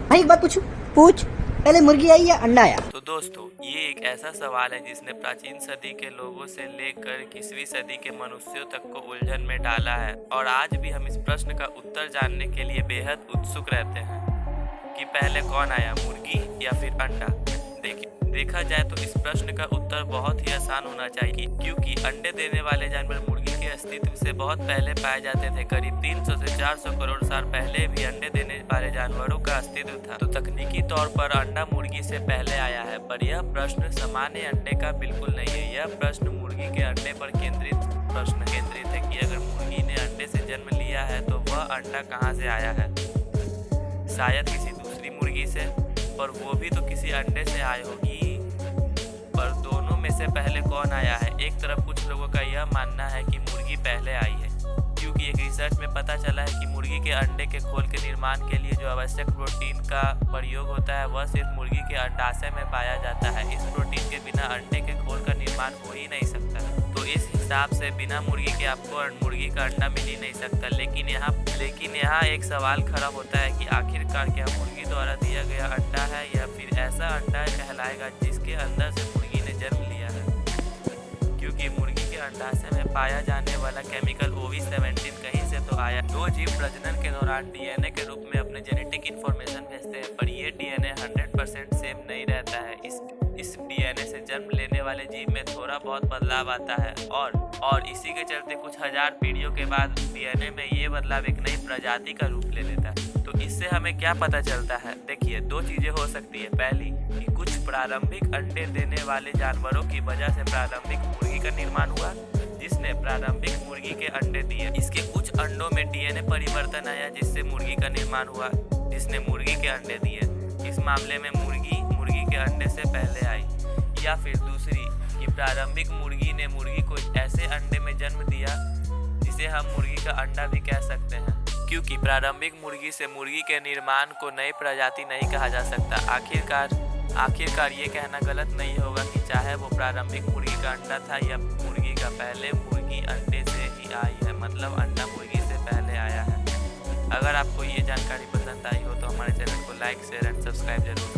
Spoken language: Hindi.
भाई एक बात पूछूं? पूछ। पहले मुर्गी आई या अंडा आया? तो दोस्तों, ये एक ऐसा सवाल है जिसने प्राचीन सदी के लोगों से लेकर 21वीं सदी के मनुष्यों तक को उलझन में डाला है, और आज भी हम इस प्रश्न का उत्तर जानने के लिए बेहद उत्सुक रहते हैं कि पहले कौन आया, मुर्गी या फिर अंडा। देखा जाए तो इस प्रश्न का उत्तर बहुत ही आसान होना चाहिए, क्योंकि अंडे देने वाले जानवर मुर्गी के अस्तित्व से बहुत पहले पाए जाते थे। करीब 300 से 400 करोड़ साल पहले भी अंडे देने वाले जानवरों का अस्तित्व था। तो तकनीकी तौर पर अंडा मुर्गी से पहले आया है, पर यह प्रश्न सामान्य अंडे का बिल्कुल नहीं है। यह प्रश्न मुर्गी के अंडे पर केंद्रित है कि अगर मुर्गी ने अंडे से जन्म लिया है तो वह अंडा कहाँ से आया है। शायद किसी दूसरी मुर्गी से, पर वो भी तो किसी अंडे से आई होगी। पर दोनों में से पहले कौन आया है? एक तरफ कुछ लोगों का यह मानना है कि मुर्गी पहले आई है, क्योंकि एक रिसर्च में पता चला है कि मुर्गी के अंडे के खोल के निर्माण के लिए जो आवश्यक प्रोटीन का प्रयोग होता है वह सिर्फ मुर्गी के अंडाशय में पाया जाता है। इस प्रोटीन के बिना अंडे के खोल का निर्माण हो ही नहीं सकता। तो इस हिसाब से बिना मुर्गी के आपको मुर्गी का अंडा मिल ही नहीं सकता। लेकिन यहाँ एक सवाल खड़ा होता है कि आखिरकार क्या मुर्गी द्वारा दिया गया अंडा है या फिर ऐसा अंडा कहलाएगा जिसके अंदर से मुर्गी ने जन्म लिया है, क्योंकि मुर्गी के अंडाशय में पाया जाने वाला केमिकल OV17 कहीं से तो आया। दो जीव प्रजनन के दौरान डीएनए के रूप में अपने जेनेटिक इन्फॉर्मेशन भेजते हैं, पर ये डीएनए 100% सेम नहीं रहता है। इस डीएनए से जन्म लेने वाले जीव में थोड़ा बहुत बदलाव आता है, और इसी के चलते कुछ हजार पीढ़ियों के बाद डीएनए में ये बदलाव एक नई प्रजाति का रूप ले लेता है। तो इससे हमें क्या पता चलता है? देखिए, दो चीजें हो सकती है। पहली कि कुछ प्रारंभिक अंडे देने वाले जानवरों की वजह से प्रारंभिक मुर्गी का निर्माण हुआ, जिसने प्रारंभिक मुर्गी के अंडे दिए। इसके कुछ अंडों में डीएनए परिवर्तन आया, जिससे मुर्गी का निर्माण हुआ, जिसने मुर्गी के अंडे दिए। इस मामले में मुर्गी के अंडे से पहले आई। या फिर दूसरी कि प्रारंभिक मुर्गी ने मुर्गी को ऐसे अंडे में जन्म दिया जिसे हम मुर्गी का अंडा भी कह सकते हैं, क्योंकि प्रारंभिक मुर्गी से मुर्गी के निर्माण को नई प्रजाति नहीं कहा जा सकता। आखिरकार ये कहना गलत नहीं होगा कि चाहे वो प्रारंभिक मुर्गी का अंडा था या मुर्गी का, पहले मुर्गी अंडे से ही आई है, मतलब अंडा मुर्गी से पहले आया है। अगर आपको ये जानकारी पसंद आई हो तो हमारे चैनल को लाइक, शेयर एंड सब्सक्राइब जरूर